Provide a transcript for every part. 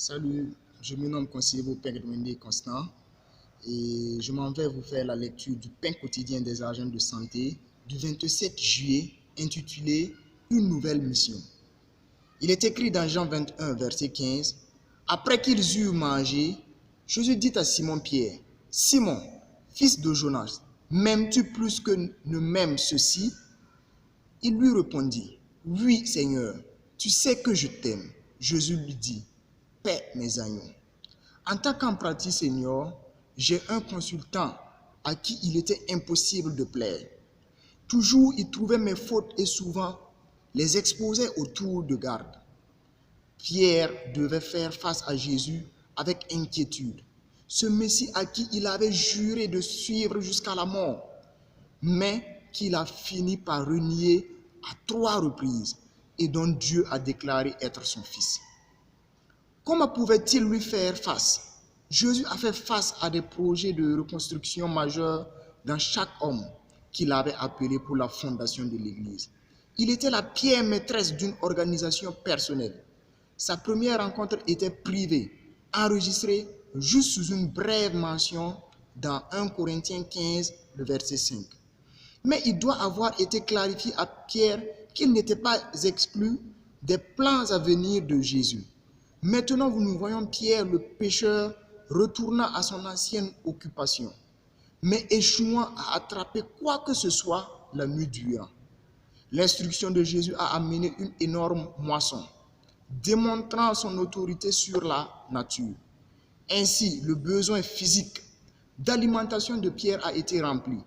Salut, je me nomme Conseiller Père Edwin Constant et je m'en vais vous faire la lecture du pain quotidien des agents de santé du 27 juillet intitulé Une nouvelle mission. Il est écrit dans Jean 21, verset 15, « Après qu'ils eurent mangé, Jésus dit à Simon-Pierre, « Simon, fils de Jonas, m'aimes-tu plus que ne m'aime ceci ?» Il lui répondit, « Oui, Seigneur, tu sais que je t'aime. » Jésus lui dit, « Paix mes agneaux. » En tant qu'apprenti senior, j'ai un consultant à qui il était impossible de plaire. Toujours, il trouvait mes fautes et souvent les exposait au tour de garde. Pierre devait faire face à Jésus avec inquiétude, ce Messie à qui il avait juré de suivre jusqu'à la mort, mais qu'il a fini par renier à 3 reprises et dont Dieu a déclaré être son fils. Comment pouvait-il lui faire face? Jésus a fait face à des projets de reconstruction majeurs dans chaque homme qu'il avait appelé pour la fondation de l'Église. Il était la pierre maîtresse d'une organisation personnelle. Sa première rencontre était privée, enregistrée juste sous une brève mention dans 1 Corinthiens 15, le verset 5. Mais il doit avoir été clarifié à Pierre qu'il n'était pas exclu des plans à venir de Jésus. Maintenant, nous voyons Pierre, le pécheur, retournant à son ancienne occupation, mais échouant à attraper quoi que ce soit la nuit durant. L'instruction de Jésus a amené une énorme moisson, démontrant son autorité sur la nature. Ainsi, le besoin physique d'alimentation de Pierre a été rempli,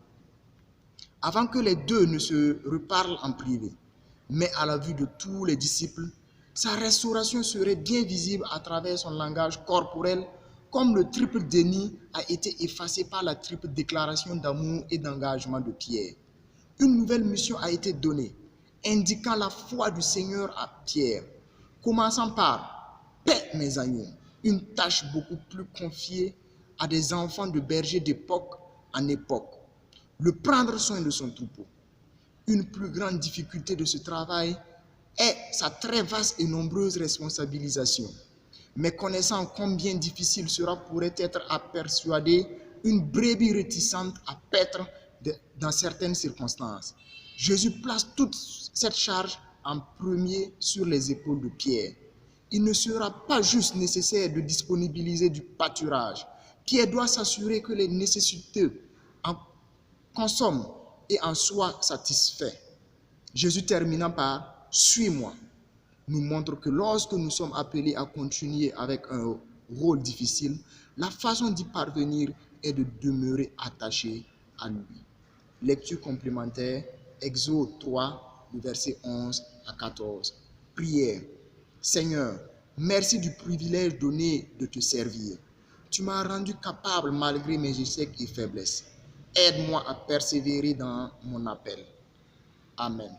avant que les deux ne se reparlent en privé. Mais à la vue de tous les disciples, sa restauration serait bien visible à travers son langage corporel, comme le triple déni a été effacé par la triple déclaration d'amour et d'engagement de Pierre. Une nouvelle mission a été donnée, indiquant la foi du Seigneur à Pierre, commençant par « Paix mes agneaux », une tâche beaucoup plus confiée à des enfants de bergers d'époque en époque, le prendre soin de son troupeau. Une plus grande difficulté de ce travail est sa très vaste et nombreuse responsabilisation. Mais connaissant combien difficile cela pourrait être à persuader une brebis réticente à paître dans certaines circonstances, Jésus place toute cette charge en premier sur les épaules de Pierre. Il ne sera pas juste nécessaire de disponibiliser du pâturage. Pierre doit s'assurer que les nécessiteux en consomment et en soient satisfaits. Jésus terminant par « Suis-moi » nous montre que lorsque nous sommes appelés à continuer avec un rôle difficile, la façon d'y parvenir est de demeurer attaché à lui. Lecture complémentaire, Exode 3, versets 11 à 14. Prière. Seigneur, merci du privilège donné de te servir. Tu m'as rendu capable malgré mes échecs et faiblesses. Aide-moi à persévérer dans mon appel. Amen.